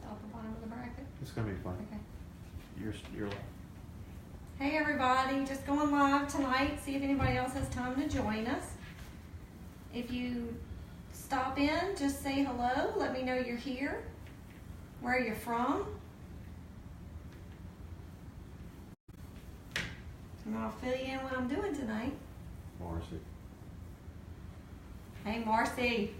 off the bottom of the bracket. It's gonna be fun. Okay. You're live. Hey everybody, just going live tonight. See if anybody else has time to join us. If you stop in, just say hello. Let me know you're here, where you're from. And I'll fill you in what I'm doing tonight. Marcy. Hey Marcy.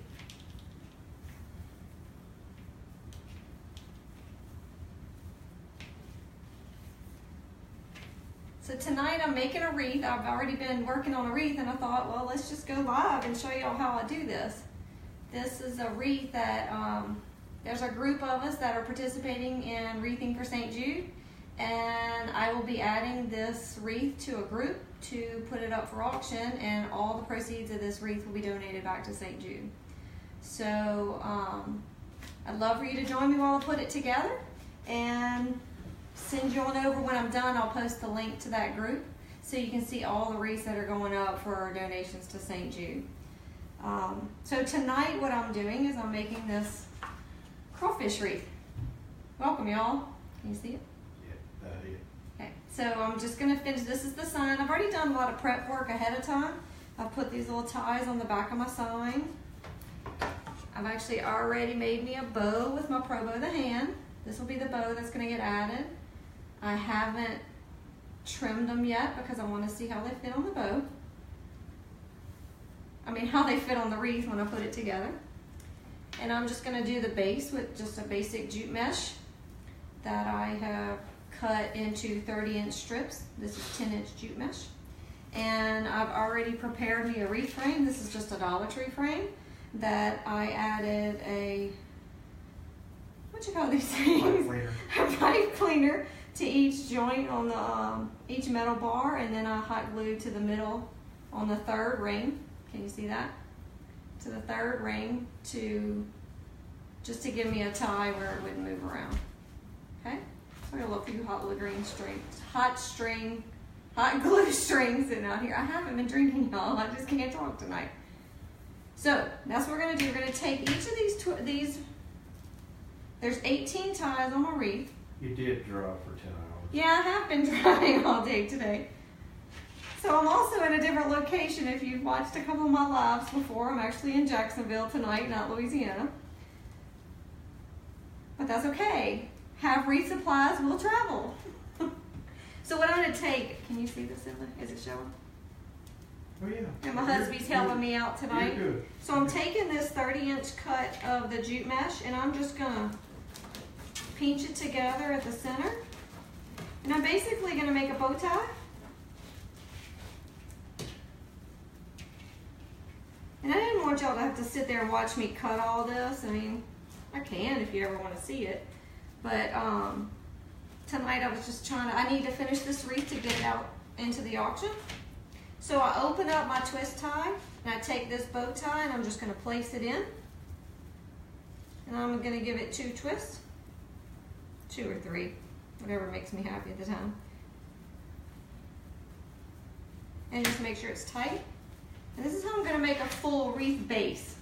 So tonight I'm making a wreath. I've already been working on a wreath and I thought, well, let's just go live and show y'all how I do this. This is a wreath that, there's a group of us that are participating in wreathing for St. Jude. And I will be adding this wreath to a group to put it up for auction, and all the proceeds of this wreath will be donated back to St. Jude. So I'd love for you to join me while I put it together, and send you on over when I'm done. I'll post the link to that group so you can see all the wreaths that are going up for donations to St. Jude. So tonight what I'm doing is I'm making this crawfish wreath. Welcome y'all. Can you see it? Okay, so I'm just going to finish. This is the sign. I've already done a lot of prep work ahead of time. I've put these little ties on the back of my sign. I've actually already made me a bow with my Pro Bow the hand. This will be the bow that's going to get added. I haven't trimmed them yet because I want to see how they fit on the bow. I mean, how they fit on the wreath when I put it together. And I'm just going to do the base with just a basic jute mesh that I have cut into 30-inch strips. This is 10-inch jute mesh. And I've already prepared me a wreath frame. This is just a Dollar Tree frame that I added a, what you call these things? A pipe cleaner to each joint on the each metal bar, and then I hot glued to the middle on the third ring. Can you see that? To the third ring just to give me a tie where it wouldn't move around. Okay? So I got a few hot glue strings sitting out here. I haven't been drinking, y'all. I just can't talk tonight. So that's what we're gonna do. We're gonna take each of these. There's 18 ties on my wreath. You did draw for 10 hours. Yeah, I have been drawing all day today. So I'm also in a different location. If you've watched a couple of my lives before, I'm actually in Jacksonville tonight, not Louisiana. But that's okay. Have wreath supplies, we'll travel. So what I'm gonna take, can you see this in the, is it showing? Oh yeah. And my husband's helping me out tonight. You're good. So I'm taking this 30-inch cut of the jute mesh and I'm just gonna pinch it together at the center. And I'm basically gonna make a bow tie. And I didn't want y'all to have to sit there and watch me cut all this. I mean, I can if you ever want to see it. But tonight I was just I need to finish this wreath to get it out into the auction. So I open up my twist tie and I take this bow tie and I'm just going to place it in. And I'm going to give it 2 twists. 2 or 3, whatever makes me happy at the time. And just make sure it's tight. And this is how I'm going to make a full wreath base.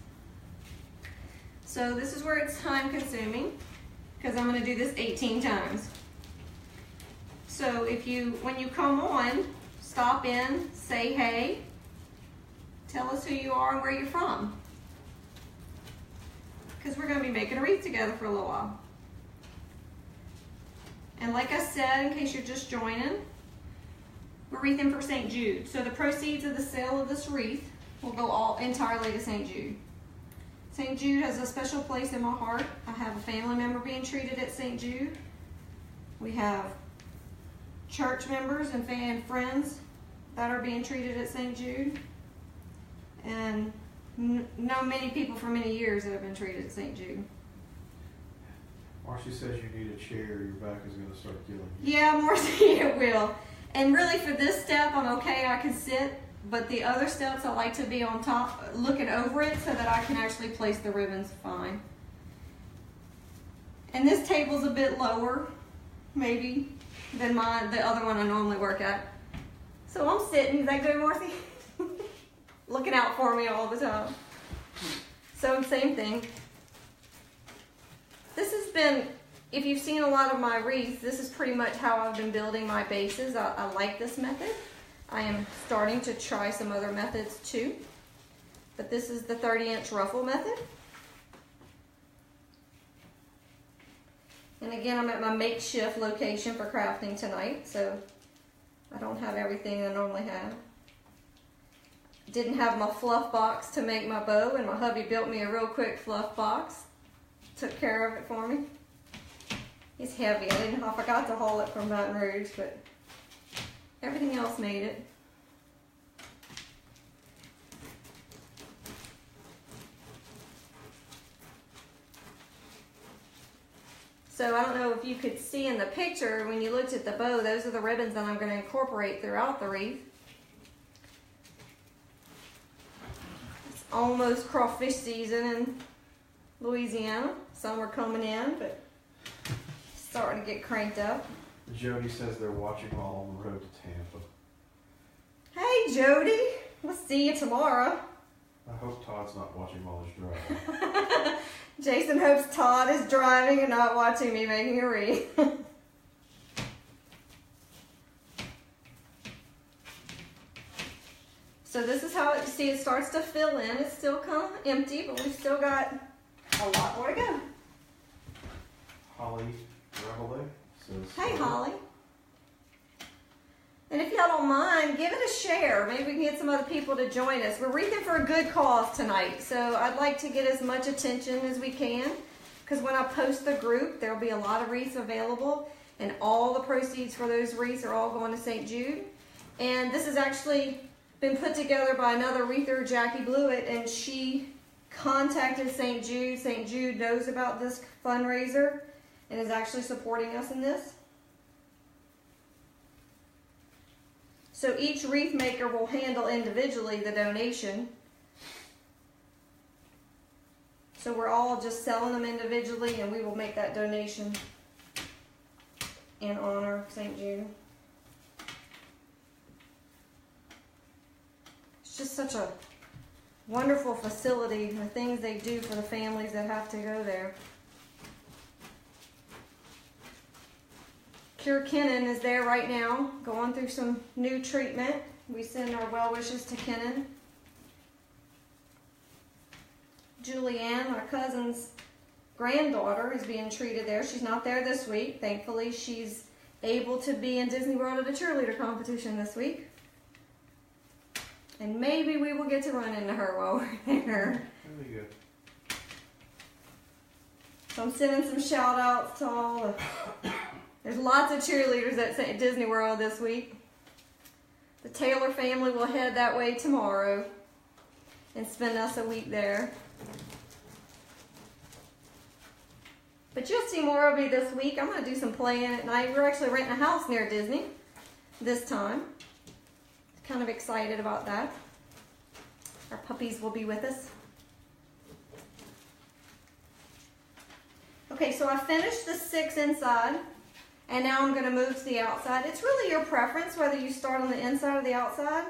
So this is where it's time consuming because I'm going to do this 18 times. So when you come on, stop in, say hey, tell us who you are and where you're from. Because we're going to be making a wreath together for a little while. And like I said, in case you're just joining, we're wreathing for St. Jude. So the proceeds of the sale of this wreath will go all entirely to St. Jude. St. Jude has a special place in my heart. I have a family member being treated at St. Jude. We have church members and friends that are being treated at St. Jude. And know many people for many years that have been treated at St. Jude. Marcy says you need a chair, your back is going to start killing you. Yeah, Marcy, it will. And really for this step, I'm okay, I can sit. But the other steps, I like to be on top, looking over it so that I can actually place the ribbons fine. And this table's a bit lower, maybe, than the other one I normally work at. So I'm sitting, is that good, Marcy? Looking out for me all the time. So same thing. This has been if you've seen a lot of my wreaths, this is pretty much how I've been building my bases. I like this method. I am starting to try some other methods too. But this is the 30-inch ruffle method. And again, I'm at my makeshift location for crafting tonight, so I don't have everything I normally have. Didn't have my fluff box to make my bow, and my hubby built me a real quick fluff box. Took care of it for me. It's heavy. I forgot to haul it from Baton Rouge, but everything else made it. So I don't know if you could see in the picture when you looked at the bow, those are the ribbons that I'm going to incorporate throughout the wreath. It's almost crawfish season in Louisiana. Some are coming in, but starting to get cranked up. Jody says they're watching while on the road to Tampa. Hey Jody, we'll see you tomorrow. I hope Todd's not watching while he's driving. Jason hopes Todd is driving and not watching me making a wreath. So this is how it, see, it starts to fill in. It's still kind of empty, but we've still got a lot more to go. Holly Ruffle says, Hey Holly. And if y'all don't mind, give it a share. Maybe we can get some other people to join us. We're wreathing for a good cause tonight, so I'd like to get as much attention as we can, because when I post the group, there'll be a lot of wreaths available, and all the proceeds for those wreaths are all going to St. Jude. And this has actually been put together by another wreather, Jackie Blewett, and she contacted St. Jude. St. Jude knows about this fundraiser and is actually supporting us in this. So each wreath maker will handle individually the donation. So we're all just selling them individually, and we will make that donation in honor of St. Jude. It's just such a wonderful facility, the things they do for the families that have to go there. Cure Kennan is there right now, going through some new treatment. We send our well wishes to Kennan. Julianne, our cousin's granddaughter, is being treated there. She's not there this week. Thankfully, she's able to be in Disney World at a cheerleader competition this week. And maybe we will get to run into her while we're there. Really good. So I'm sending some shout outs to all the... There's lots of cheerleaders at Disney World this week. The Taylor family will head that way tomorrow and spend us a week there. But you'll see more of me this week. I'm going to do some playing at night. We're actually renting a house near Disney this time. Kind of excited about that. Our puppies will be with us. Okay, so I finished the 6 inside. And now I'm going to move to the outside. It's really your preference whether you start on the inside or the outside.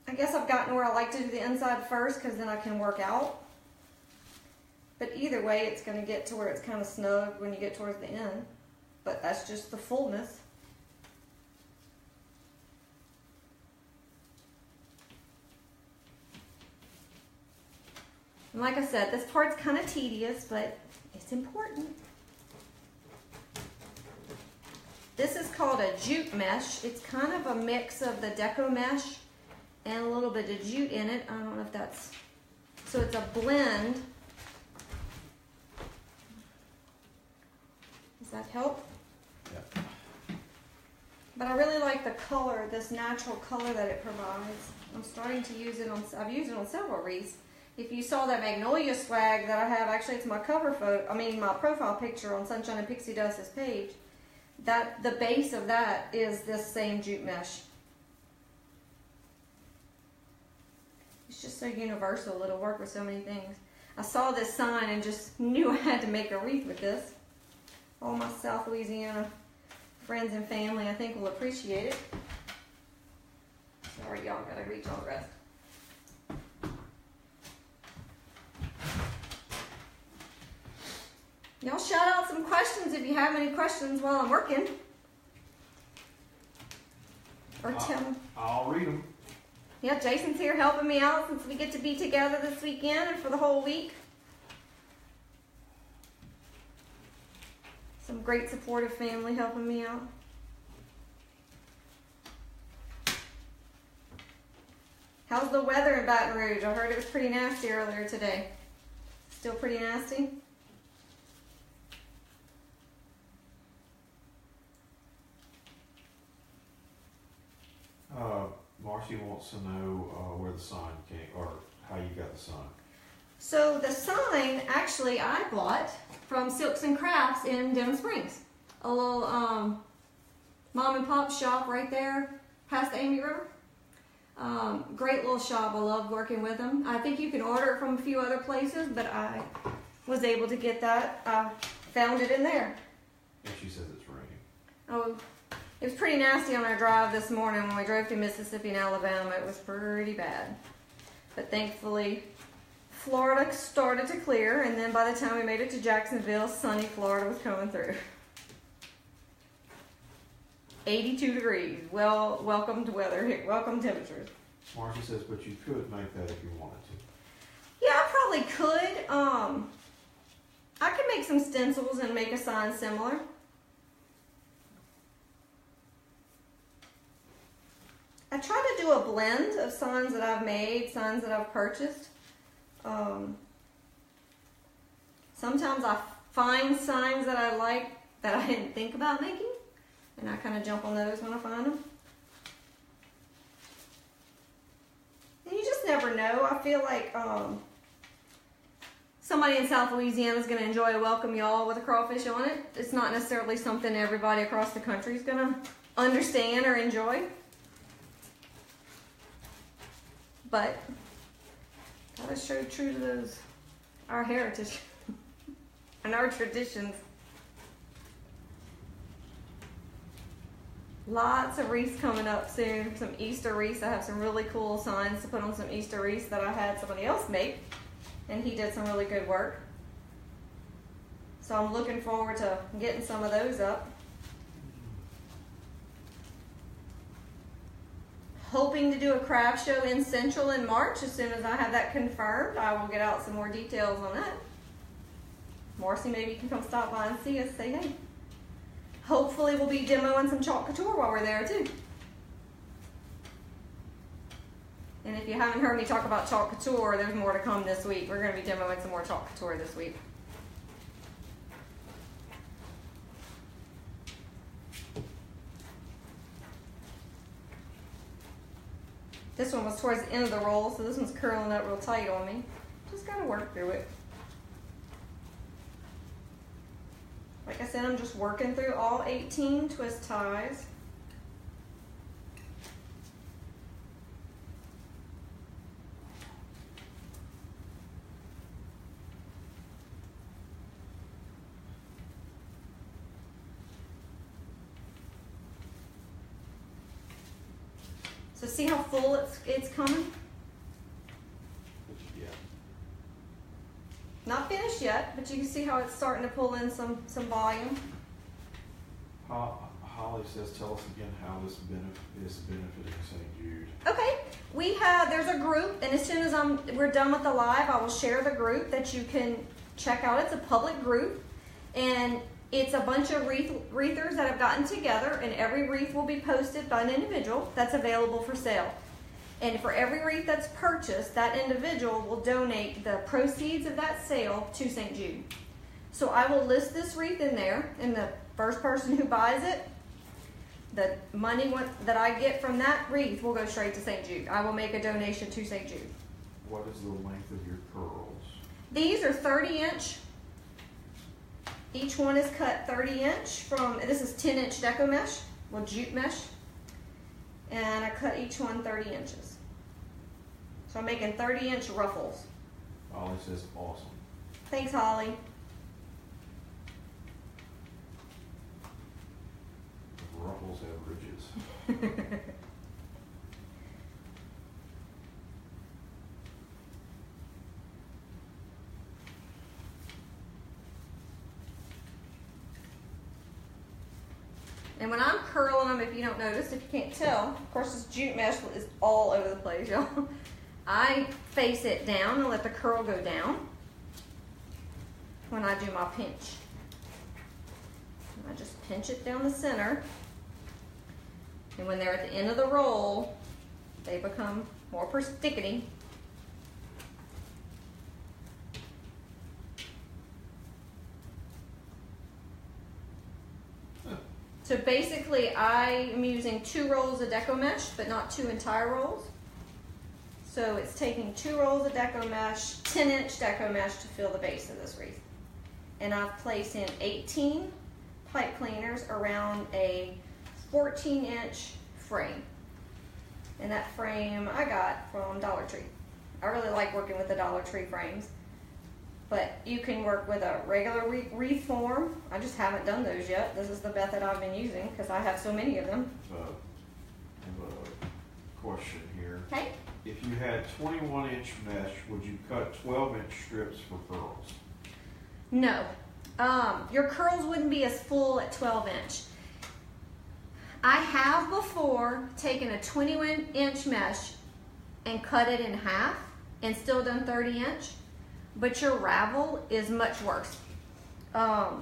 I guess I've gotten where I like to do the inside first, because then I can work out. But either way, it's going to get to where it's kind of snug when you get towards the end. But that's just the fullness. And like I said, this part's kind of tedious, but it's important. This is called a jute mesh. It's kind of a mix of the deco mesh and a little bit of jute in it. I don't know if that's... So it's a blend. Does that help? Yeah. But I really like the color, this natural color that it provides. I'm starting to use it on... I've used it on several wreaths. If you saw that magnolia swag that I have, actually it's my cover photo, my profile picture on Sunshine and Pixie Dust's page. That the base of that is this same jute mesh. It's just so universal, it'll work with so many things. I saw this sign and just knew I had to make a wreath with this. All my South Louisiana friends and family, I think, will appreciate it. Sorry, y'all, gotta reach all the rest. Y'all shout out some questions if you have any questions while I'm working. Or tell me. I'll read them. Yeah, Jason's here helping me out since we get to be together this weekend and for the whole week. Some great supportive family helping me out. How's the weather in Baton Rouge? I heard it was pretty nasty earlier today. Still pretty nasty? Marcy wants to know where the sign came, or how you got the sign. So the sign, actually, I bought from Silks and Crafts in Denham Springs. A little mom and pop shop right there past the Amy River. Great little shop. I love working with them. I think you can order it from a few other places, but I was able to get that. I found it in there. And she says it's raining. Oh, it was pretty nasty on our drive this morning when we drove to Mississippi and Alabama. It was pretty bad. But thankfully, Florida started to clear, and then by the time we made it to Jacksonville, sunny Florida was coming through. 82 degrees. Well, welcome to weather here. Welcome temperatures. Marcy says, but you could make that if you wanted to. Yeah, I probably could. I could make some stencils and make a sign similar. I try to do a blend of signs that I've made, signs that I've purchased. Sometimes I find signs that I like that I didn't think about making, and I kind of jump on those when I find them. And you just never know. I feel like somebody in South Louisiana is going to enjoy Welcome Y'all with a crawfish on it. It's not necessarily something everybody across the country is going to understand or enjoy. But gotta show true to our heritage and our traditions. Lots of wreaths coming up soon. Some Easter wreaths. I have some really cool signs to put on some Easter wreaths that I had somebody else make, and he did some really good work. So I'm looking forward to getting some of those up. Hoping to do a craft show in Central in March. As soon as I have that confirmed, I will get out some more details on that. Marcy, maybe you can come stop by and see us, say hey. Hopefully we'll be demoing some chalk couture while we're there too. And if you haven't heard me talk about chalk couture, there's more to come this week. We're going to be demoing some more chalk couture this week. This one was towards the end of the roll, so this one's curling up real tight on me. Just gotta work through it. Like I said, I'm just working through all 18 twist ties. So see how full it's coming? Yeah. Not finished yet, but you can see how it's starting to pull in some volume. Holly says, tell us again how this is benefiting St. Jude. Okay, there's a group, and as soon as we're done with the live, I will share the group that you can check out. It's a public group, and it's a bunch of wreathers that have gotten together, and every wreath will be posted by an individual that's available for sale. And for every wreath that's purchased, that individual will donate the proceeds of that sale to St. Jude. So I will list this wreath in there, and the first person who buys it, the money that I get from that wreath will go straight to St. Jude. I will make a donation to St. Jude. What is the length of your curls? These are 30-inch. Each one is cut 30-inch from, this is 10-inch deco mesh, well, jute mesh. And I cut each one 30 inches. So I'm making 30-inch ruffles. Holly says, awesome. Thanks, Holly. Ruffles have ridges. And when I'm curling them, if you don't notice, if you can't tell, of course this jute mesh is all over the place, y'all. I face it down and let the curl go down when I do my pinch. I just pinch it down the center. And when they're at the end of the roll, they become more persnickety. So basically I am using 2 rolls of deco mesh, but not 2 entire rolls. So it's taking 2 rolls of deco mesh, 10-inch deco mesh to fill the base of this wreath. And I've placed in 18 pipe cleaners around a 14-inch frame. And that frame I got from Dollar Tree. I really like working with the Dollar Tree frames. But you can work with a regular wreath form. I just haven't done those yet. This is the method I've been using because I have so many of them. I have a question here. Okay. If you had 21-inch mesh, would you cut 12-inch strips for curls? No. Your curls wouldn't be as full at 12-inch. I have before taken a 21-inch mesh and cut it in half and still done 30-inch. But your ravel is much worse. I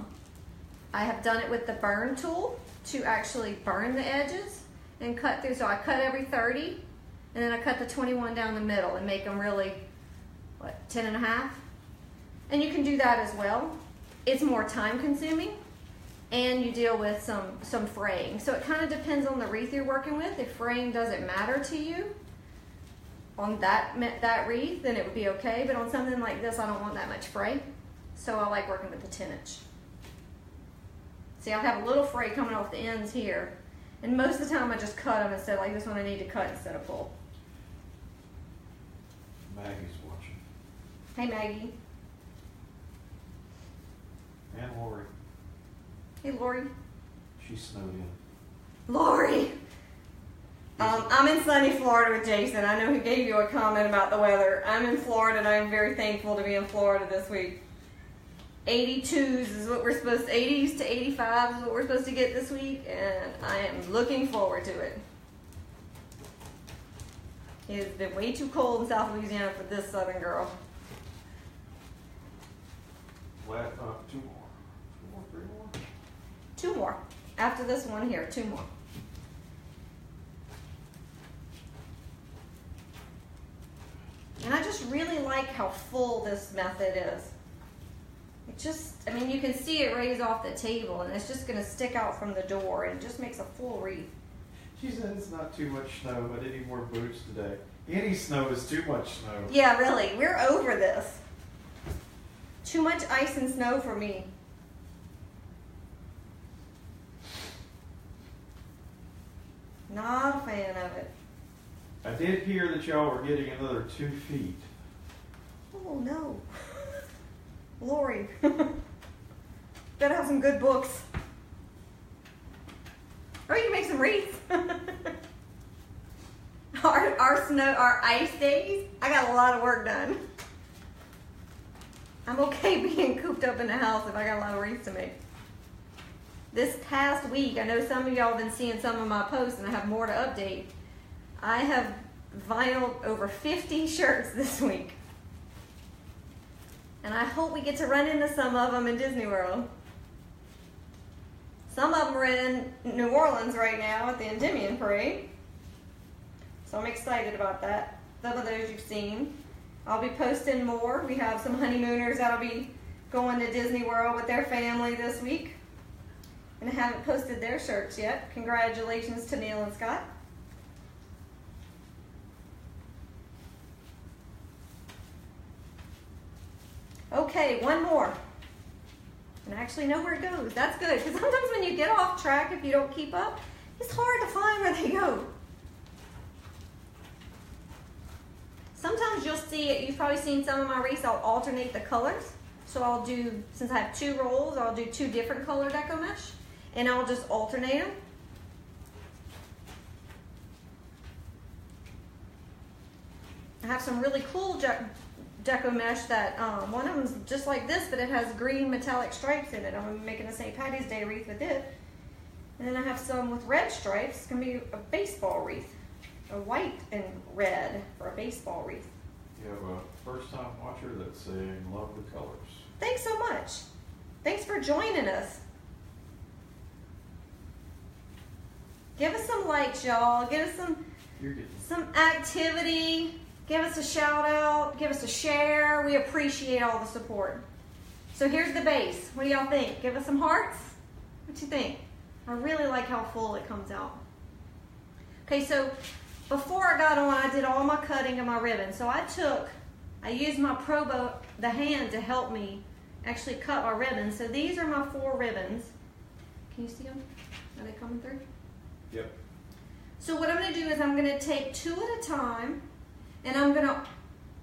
have done it with the burn tool to actually burn the edges and cut through. So I cut every 30 and then I cut the 21 down the middle and make them really, 10 and a half? And you can do that as well. It's more time consuming and you deal with some fraying. So it kind of depends on the wreath you're working with. If fraying doesn't matter to you, on that wreath, then it would be okay, but on something like this, I don't want that much fray, so I like working with the 10-inch. See, I have a little fray coming off the ends here, and most of the time I just cut them instead, like this one I need to cut instead of pull. Maggie's watching. Hey, Maggie. And Lori. Hey, Lori. She snowed in. Lori! I'm in sunny Florida with Jason. I know he gave you a comment about the weather. I'm in Florida and I'm very thankful to be in Florida this week. 82s is what we're supposed to, 80s to 85s is what we're supposed to get this week, and I am looking forward to it. It has been way too cold in South Louisiana for this southern girl. 2 more. 2 more, 3 more? 2 more. After this one here, 2 more. And I just really like how full this method is. It just, I mean, you can see it raise off the table and it's just gonna stick out from the door and it just makes a full wreath. She said it's not too much snow, but any more boots today. Any snow is too much snow. Yeah, really, we're over this. Too much ice and snow for me. Not a fan of it. I did hear that y'all were getting another 2 feet. Oh no. Lori. Better have some good books. Or you can make some wreaths. Our ice days, I got a lot of work done. I'm okay being cooped up in the house if I got a lot of wreaths to make. This past week, I know some of y'all have been seeing some of my posts and I have more to update. I have vinyled over 50 shirts this week. And I hope we get to run into some of them in Disney World. Some of them are in New Orleans right now at the Endymion Parade. So I'm excited about that. Some of those you've seen. I'll be posting more. We have some honeymooners that'll be going to Disney World with their family this week. And I haven't posted their shirts yet. Congratulations to Neil and Scott. Okay, 1 more. And I actually know where it goes. That's good, because sometimes when you get off track, if you don't keep up, it's hard to find where they go. Sometimes you'll see it, you've probably seen some of my wreaths, I'll alternate the colors. So I'll do, since I have 2 rolls, I'll do 2 different color deco mesh, and I'll just alternate them. I have some really cool deco mesh that one of them's just like this, but it has green metallic stripes in it. I'm making a St. Patty's Day wreath with it. And then I have some with red stripes. It's gonna be a baseball wreath. A white and red for a baseball wreath. You have a first-time watcher that's saying love the colors. Thanks so much. Thanks for joining us. Give us some likes, y'all. Give us some activity. Give us a shout out. Give us a share. We appreciate all the support. So here's the base. What do y'all think? Give us some hearts. What you think? I really like how full it comes out. Okay, so before I got on, I did all my cutting of my ribbon. So I used my Probo, the hand, to help me actually cut my ribbons. So these are my 4 ribbons. Can you see them? Are they coming through? Yep. So what I'm going to do is I'm going to take 2 at a time, and I'm going to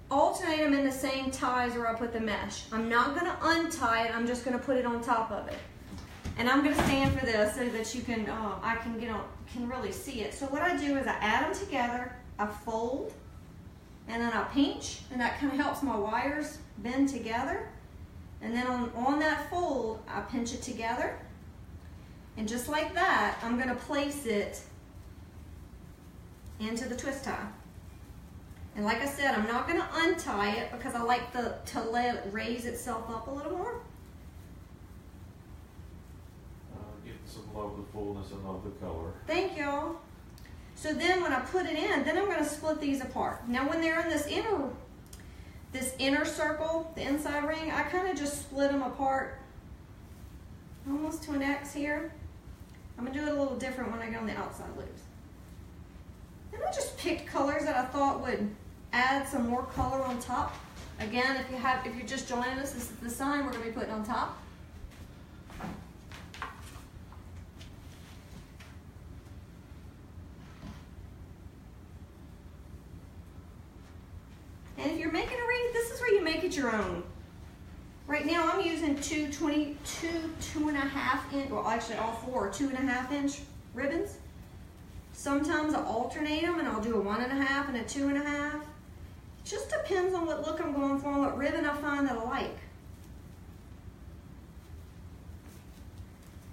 alternate them in the same ties where I put the mesh. I'm not going to untie it. I'm just going to put it on top of it. And I'm going to stand for this so that you can, I can really see it. So what I do is I add them together, I fold, and then I pinch, and that kind of helps my wires bend together. And then on that fold, I pinch it together. And just like that, I'm going to place it into the twist tie. And like I said, I'm not going to untie it because I like to let it raise itself up a little more. Getting some love the fullness and love the color. Thank y'all. So then when I put it in, then I'm going to split these apart. Now when they're in this inner circle, the inside ring, I kind of just split them apart almost to an X here. I'm going to do it a little different when I get on the outside loops. And I just picked colors that I thought would add some more color on top. Again, if you're just joining us, this is the sign we're going to be putting on top. And if you're making a wreath, this is where you make it your own. Right now I'm using 2.5 inch, well actually all 4 2.5 inch ribbons. Sometimes I alternate them and I'll do a 1.5 and a 2.5. It just depends on what look I'm going for and what ribbon I find that I like.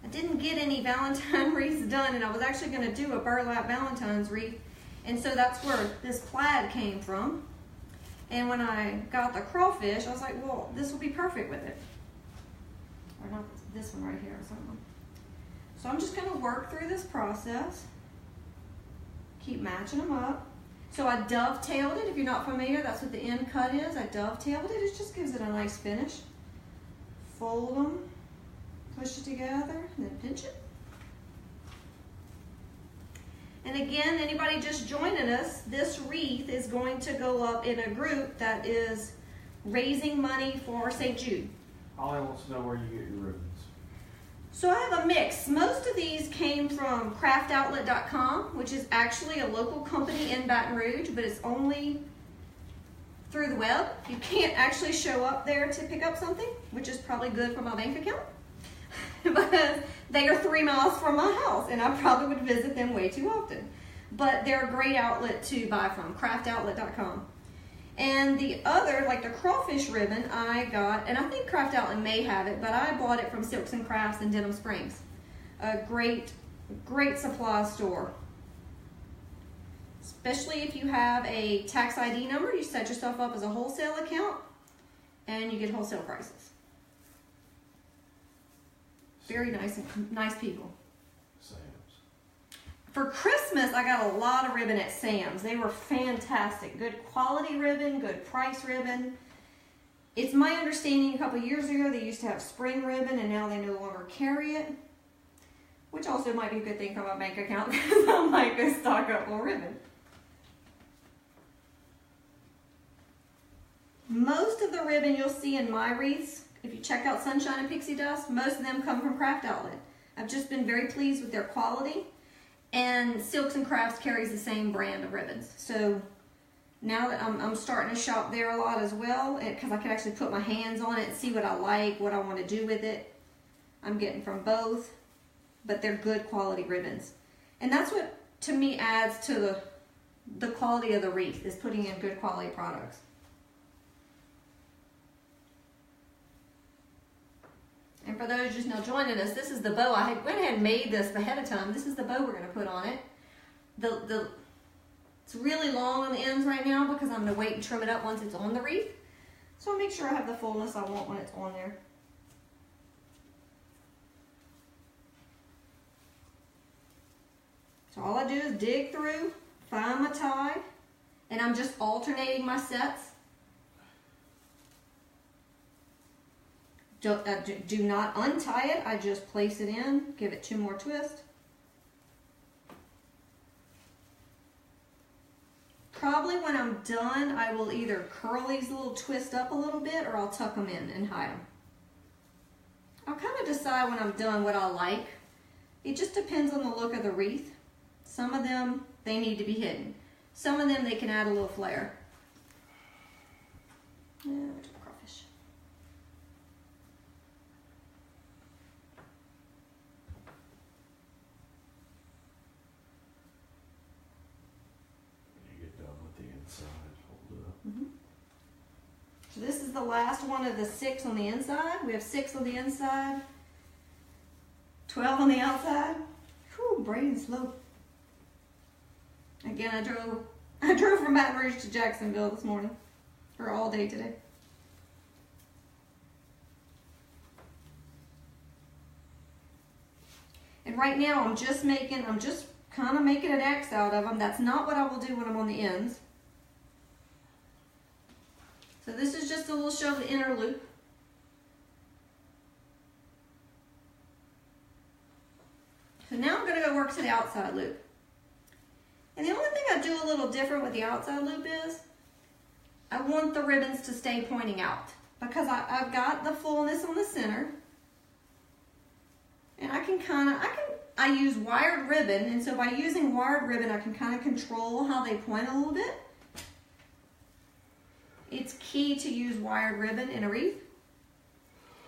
I didn't get any Valentine wreaths done, and I was actually going to do a burlap Valentine's wreath, and so that's where this plaid came from. And when I got the crawfish, I was like, well, this will be perfect with it. Or not this one right here or something. So I'm just going to work through this process. Keep matching them up. So I dovetailed it. If you're not familiar, that's what the end cut is. I dovetailed it. It just gives it a nice finish. Fold them, push it together, and then pinch it. And again, anybody just joining us, this wreath is going to go up in a group that is raising money for St. Jude. Holly wants to know where you get your ribbons. So I have a mix. Most of these came from craftoutlet.com, which is actually a local company in Baton Rouge, but it's only through the web. You can't actually show up there to pick up something, which is probably good for my bank account. Because they are 3 miles from my house, and I probably would visit them way too often. But they're a great outlet to buy from, craftoutlet.com. And the other, like the crawfish ribbon, I got, and I think Craft Outlet may have it, but I bought it from Silks and Crafts in Denham Springs. A great supply store. Especially if you have a tax ID number, you set yourself up as a wholesale account, and you get wholesale prices. Very nice and nice people. Sam's. For Christmas, I got a lot of ribbon at Sam's. They were fantastic. Good quality ribbon, good price ribbon. It's my understanding a couple years ago they used to have spring ribbon and now they no longer carry it. Which also might be a good thing for my bank account because I might go stock up more ribbon. Most of the ribbon you'll see in my wreaths, if you check out Sunshine and Pixie Dust, most of them come from Craft Outlet. I've just been very pleased with their quality, and Silks and Crafts carries the same brand of ribbons. So now that I'm starting to shop there a lot as well, because I can actually put my hands on it and see what I like, what I want to do with it. I'm getting from both, but they're good quality ribbons. And that's what, to me, adds to the quality of the wreath, is putting in good quality products. And for those just now joining us, this is the bow. I went ahead and made this ahead of time. This is the bow we're going to put on it. It's really long on the ends right now because I'm going to wait and trim it up once it's on the wreath. So I'll make sure I have the fullness I want when it's on there. So all I do is dig through, find my tie, and I'm just alternating my sets. Do not untie it, I just place it in, give it 2 more twists. Probably when I'm done, I will either curl these little twists up a little bit or I'll tuck them in and hide them. I'll kind of decide when I'm done what I like. It just depends on the look of the wreath. Some of them, they need to be hidden. Some of them, they can add a little flair. Crawfish. So this is the last one of the 6 on the inside. We have 6 on the inside, 12 on the outside. Whew, brain slow. Again, I drove from Baton Rouge to Jacksonville this morning, or all day today. And right now I'm just kind of making an X out of them. That's not what I will do when I'm on the ends. So this is just a little show of the inner loop. So now I'm going to go work to the outside loop. And the only thing I do a little different with the outside loop is I want the ribbons to stay pointing out because I've got the fullness on the center. And I use wired ribbon, and so by using wired ribbon I can kind of control how they point a little bit. It's key to use wired ribbon in a wreath.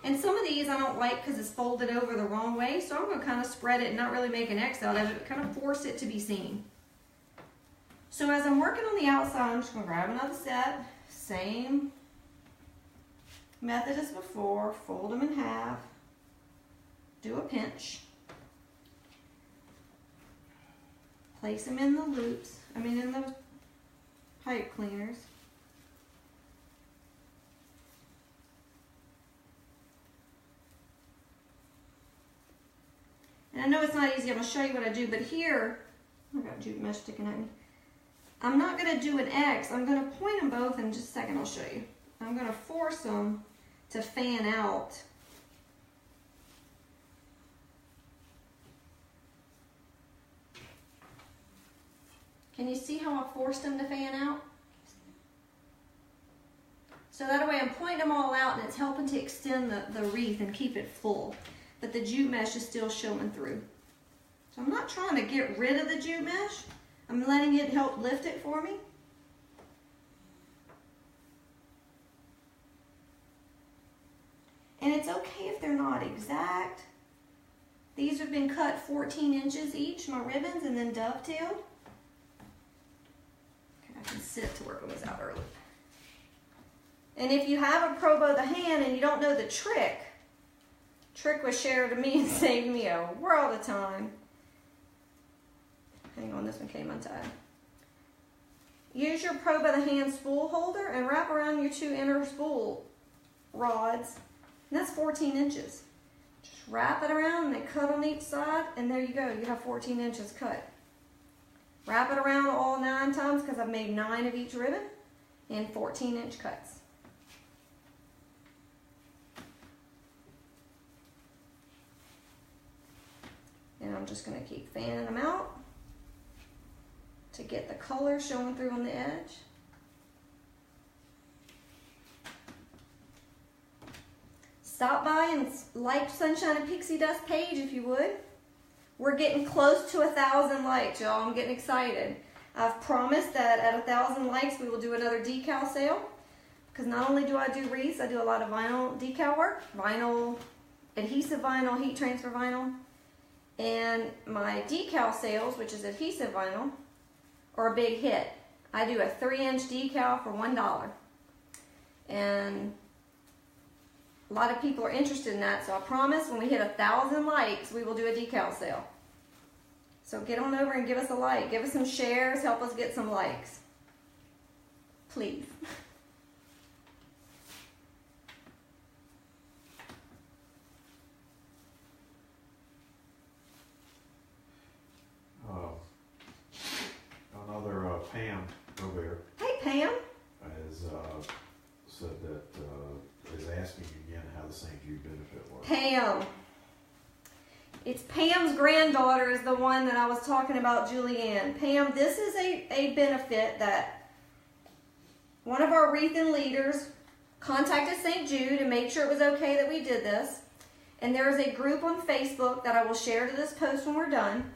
And some of these I don't like because it's folded over the wrong way, so I'm going to kind of spread it and not really make an X out of it, kind of force it to be seen. So as I'm working on the outside, I'm just going to grab another set, same method as before, fold them in half, do a pinch, place them in the loops, in the pipe cleaners. And I know it's not easy, I'm going to show you what I do, but here, I got jute mesh sticking at me. I'm not going to do an X, I'm going to point them both in just a second, I'll show you. I'm going to force them to fan out. Can you see how I forced them to fan out? So that way I'm pointing them all out and it's helping to extend the wreath and keep it full. But the jute mesh is still showing through. So I'm not trying to get rid of the jute mesh. I'm letting it help lift it for me. And it's okay if they're not exact. These have been cut 14 inches each, my ribbons, and then dovetailed. Okay, I can sit to work on this out early. And if you have a pro bow the hand and you don't know the trick was shared to me and saved me a world of time. Hang on, this one came untied. Use your pro by the hand spool holder and wrap around your 2 inner spool rods. And that's 14 inches. Just wrap it around and then cut on each side, and there you go. You have 14 inches cut. Wrap it around all 9 times because I've made 9 of each ribbon and 14-inch cuts. And I'm just going to keep fanning them out to get the color showing through on the edge. Stop by and like Sunshine and Pixie Dust page if you would. We're getting close to 1,000 likes, y'all. I'm getting excited. I've promised that at 1,000 likes we will do another decal sale. Because not only do I do wreaths, I do a lot of vinyl decal work. Vinyl, adhesive vinyl, heat transfer vinyl. And my decal sales, which is adhesive vinyl, are a big hit. I do a 3-inch decal for $1. And a lot of people are interested in that, so I promise when we hit 1,000 likes, we will do a decal sale. So get on over and give us a like. Give us some shares. Help us get some likes. Please. Another Pam over there Hey, Pam. has said that is asking again how the St. Jude benefit works. Pam. It's Pam's granddaughter is the one that I was talking about, Julianne. Pam, this is a benefit that one of our wreathen leaders contacted St. Jude and made sure it was okay that we did this. And there is a group on Facebook that I will share to this post when we're done,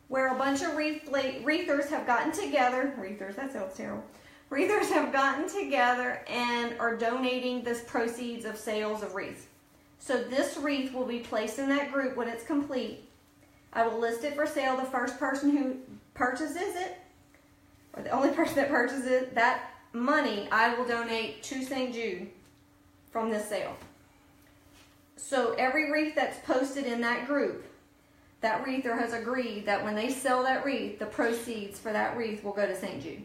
where a bunch of wreathers have gotten together. Wreathers, that sounds terrible. Wreathers have gotten together and are donating this proceeds of sales of wreaths. So this wreath will be placed in that group when it's complete. I will list it for sale. The first person who purchases it, or the only person that purchases it, that money I will donate to St. Jude from this sale. So every wreath that's posted in that group, that wreather has agreed that when they sell that wreath, the proceeds for that wreath will go to St. Jude.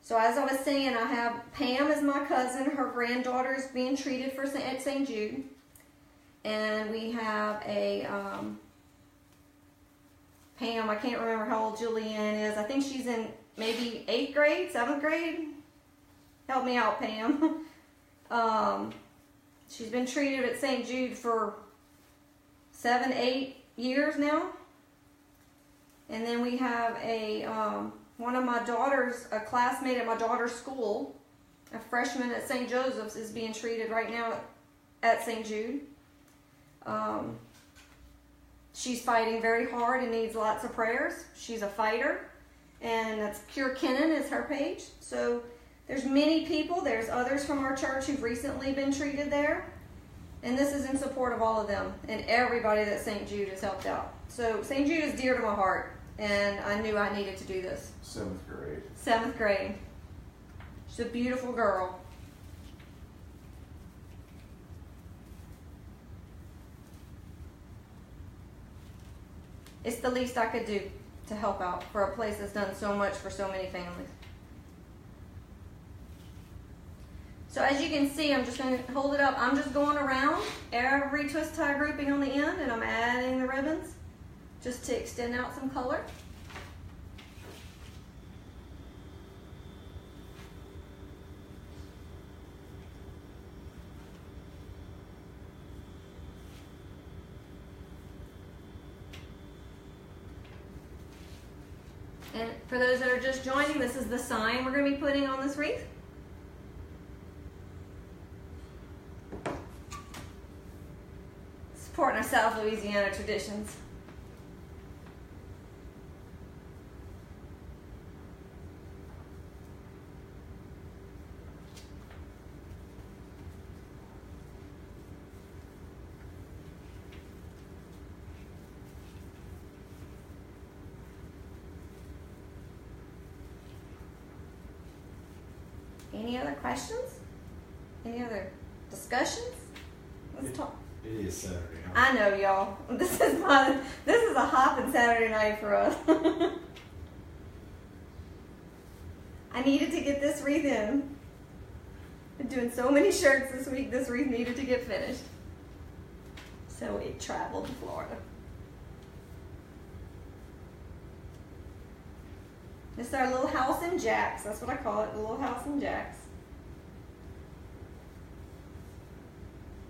So as I was saying, I have Pam as my cousin. Her granddaughter is being treated at St. Jude. And we have a Pam, I can't remember how old Julianne is. I think she's in maybe 8th grade, 7th grade. Help me out, Pam. She's been treated at St. Jude for 7, 8 years now. And then we have a one of my daughters, a classmate at my daughter's school, a freshman at St. Joseph's, is being treated right now at St. Jude. She's fighting very hard and needs lots of prayers. She's a fighter, and that's Cure Kennan is her page. So there's many people. There's others from our church who've recently been treated there, and this is in support of all of them and everybody that St. Jude has helped out. So St. Jude is dear to my heart, and I knew I needed to do this. 7th grade. 7th grade. She's a beautiful girl. It's the least I could do to help out for a place that's done so much for so many families. So as you can see, I'm just going to hold it up. I'm just going around every twist tie grouping on the end, and I'm adding the ribbons just to extend out some color. And for those that are just joining, this is the sign we're going to be putting on this wreath. Supporting our South Louisiana traditions. Any other questions? Any other discussions? Let's talk. It is Saturday night. I know, y'all. This is a hopping Saturday night for us. I needed to get this wreath in. Been doing so many shirts this week. This wreath needed to get finished. So it traveled to Florida. This is our little house in Jax. That's what I call it, the little house in Jax.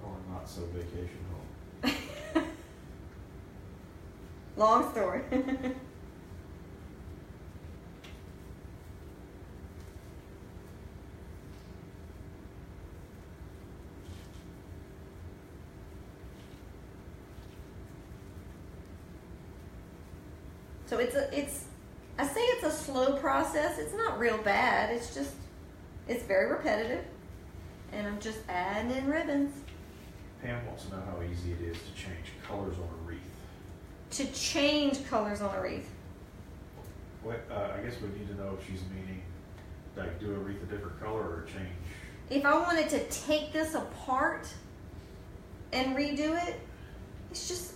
Or not so vacation home. Long story. So I say it's a slow process. It's not real bad. It's very repetitive. And I'm just adding in ribbons. Pam wants to know how easy it is to change colors on a wreath. To change colors on a wreath. I guess we need to know if she's meaning like do a wreath a different color or change. If I wanted to take this apart and redo it, it's just,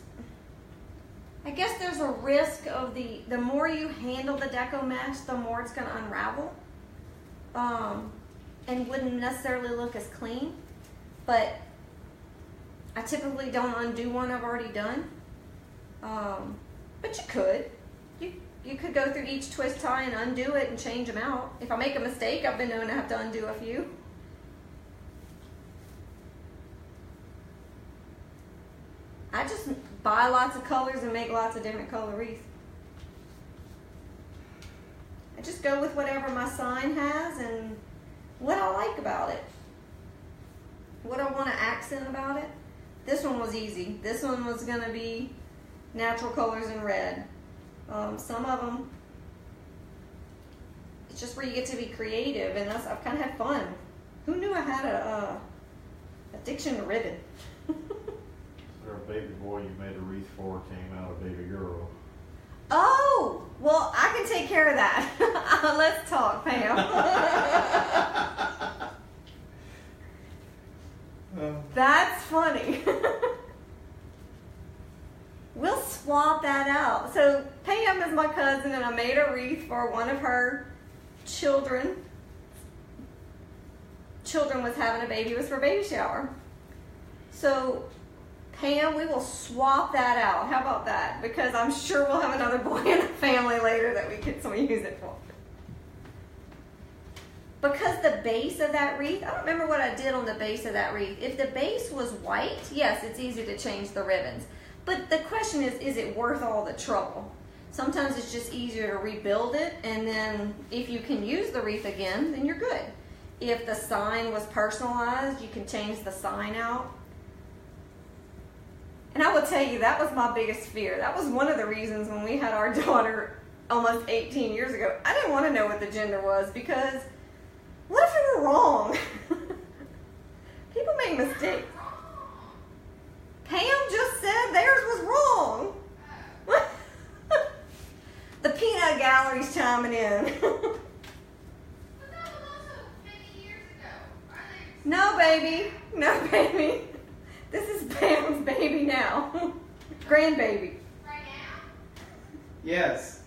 I guess there's a risk of the more you handle the deco mesh, the more it's going to unravel. And wouldn't necessarily look as clean. But I typically don't undo one I've already done. But you could. You could go through each twist tie and undo it and change them out. If I make a mistake, I've been known to have to undo a few. I just buy lots of colors and make lots of different color wreaths. I just go with whatever my sign has and what I like about it. What I want to accent about it. This one was easy. This one was going to be natural colors in red. Some of them, it's just where you get to be creative, and I've kind of had fun. Who knew I had a addiction to ribbon? There a baby boy you made a wreath for came out a baby girl. Oh, well, I can take care of that. Let's talk, Pam. That's funny. We'll swap that out. So Pam is my cousin, and I made a wreath for one of her children. Children was having a baby. It was for baby shower. So Pam, we will swap that out. How about that? Because I'm sure we'll have another boy in the family later that we could use it for. Because the base of that wreath, I don't remember what I did on the base of that wreath. If the base was white, yes, it's easy to change the ribbons. But the question is it worth all the trouble? Sometimes it's just easier to rebuild it, and then if you can use the wreath again, then you're good. If the sign was personalized, you can change the sign out. And I will tell you, that was my biggest fear. That was one of the reasons when we had our daughter almost 18 years ago. I didn't want to know what the gender was, because what if we were wrong? People make mistakes. Pam just said theirs was wrong. The peanut gallery's chiming in. But that was also many years ago. No, baby. No, baby. This is Pam's baby now. Grandbaby. Right now? Yes.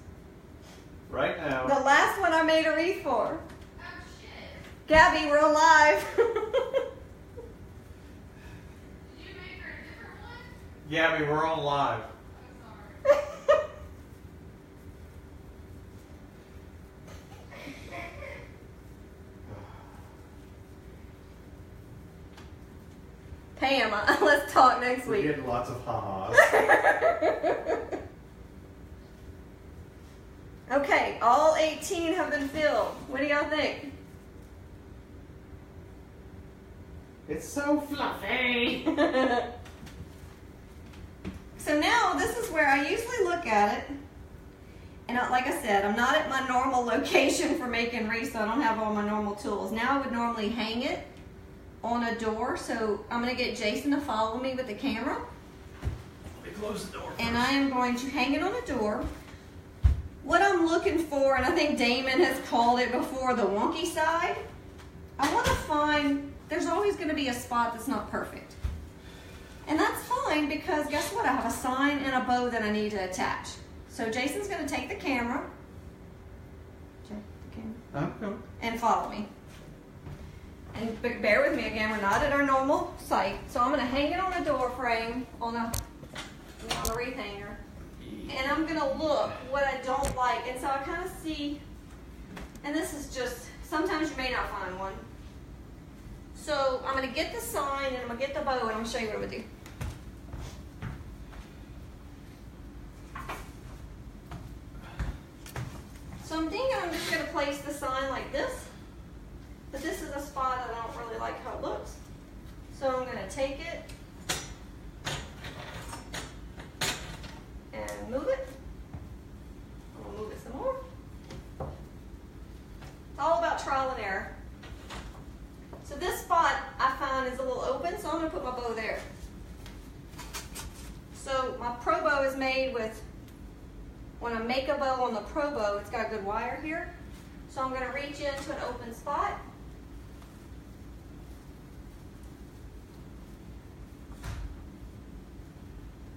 Right now. The last one I made a wreath for. Oh, shit. Gabby, we're alive. Did you make her a different one? Gabby, we're on live. I'm sorry. Pam, let's talk next We're week. getting lots of ha-has. Okay, all 18 have been filled. What do y'all think? It's so fluffy. So now this is where I usually look at it. And like I said, I'm not at my normal location for making wreaths, so I don't have all my normal tools. Now I would normally hang it on a door, so I'm going to get Jason to follow me with the camera. Let me close the door first. And I am going to hang it on a door. What I'm looking for, and I think Damon has called it before, the wonky side. I want to find, there's always going to be a spot that's not perfect. And that's fine, because guess what? I have a sign and a bow that I need to attach. So Jason's going to take the camera. Check the camera. I'm going. And follow me. And bear with me again, we're not at our normal site. So I'm going to hang it on a door frame, on a wreath hanger. And I'm going to look what I don't like. And so I kind of see, and this is just, sometimes you may not find one. So I'm going to get the sign and I'm going to get the bow and I'm going to show you what I'm going to do. So I'm thinking I'm just going to place the sign like this. But this is a spot that I don't really like how it looks. So I'm going to take it and move it. I'm going to move it some more. It's all about trial and error. So this spot I find is a little open, so I'm going to put my bow there. So my pro bow is made with when I make a bow on the Pro Bow, it's got good wire here. So I'm going to reach into an open spot.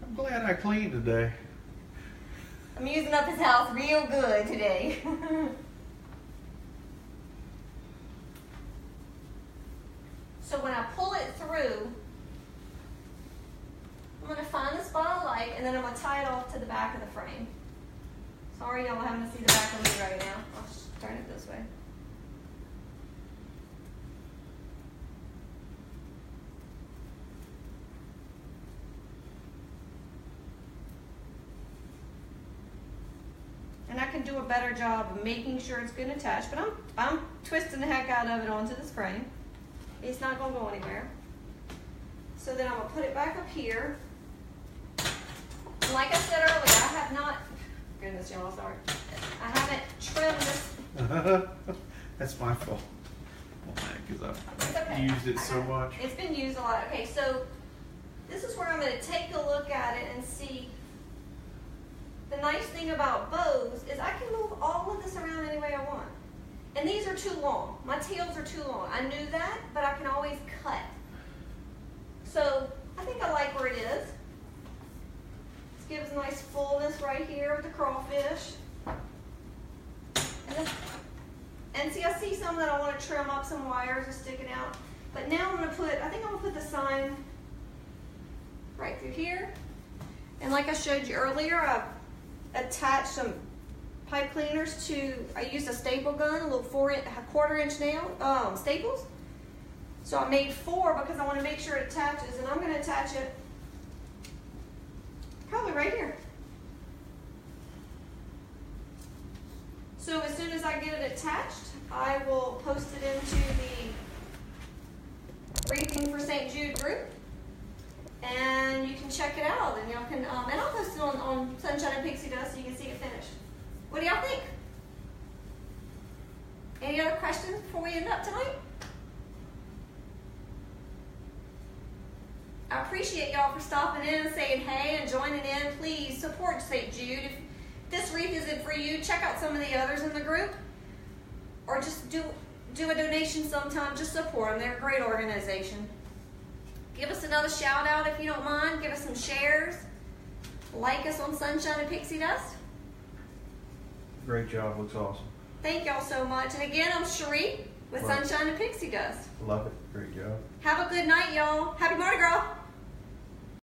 I'm glad I cleaned today. I'm using up his house real good today. So when I pull it through, I'm going to find the spot I like, and then I'm going to tie it off to the back of the frame. Sorry y'all having to see the back of me right now. I'll just turn it this way. And I can do a better job of making sure it's good and attached, but I'm twisting the heck out of it onto this frame. It's not going to go anywhere. So then I'm going to put it back up here. And like I said earlier, I have not, goodness y'all, sorry. I haven't trimmed this. That's my fault. Because It's I've okay. used it so much. It's been used a lot. Okay, so this is where I'm going to take a look at it and see. The nice thing about bows is I can move all of this around any way I want. And these are too long. My tails are too long. I knew that, but I can always cut. So I think I like where it is. This gives a nice fullness right here with the crawfish. And see, I see some that I want to trim up, some wires are sticking out. But now I'm going to put, I think I'm going to put the sign right through here. And like I showed you earlier, I've attached some pipe cleaners to, I used a staple gun, a little 1/4-inch nail, staples. So I made 4 because I want to make sure it attaches, and I'm going to attach it probably right here. So as soon as I get it attached, I will post it into the Wreathing for St. Jude group. And you can check it out, and y'all can, and I'll post it on Sunshine and Pixie Dust so you can see it finished. What do y'all think? Any other questions before we end up tonight? I appreciate y'all for stopping in and saying hey and joining in. Please support St. Jude. If this wreath isn't for you, check out some of the others in the group, or just do a donation sometime. Just support them. They're a great organization. Give us another shout out if you don't mind. Give us some shares. Like us on Sunshine and Pixie Dust. Great job. Looks awesome. Thank y'all so much. And again, I'm Cherie with Right. Sunshine and Pixie Dust. Love it. Great job. Have a good night, y'all. Happy Mardi Gras.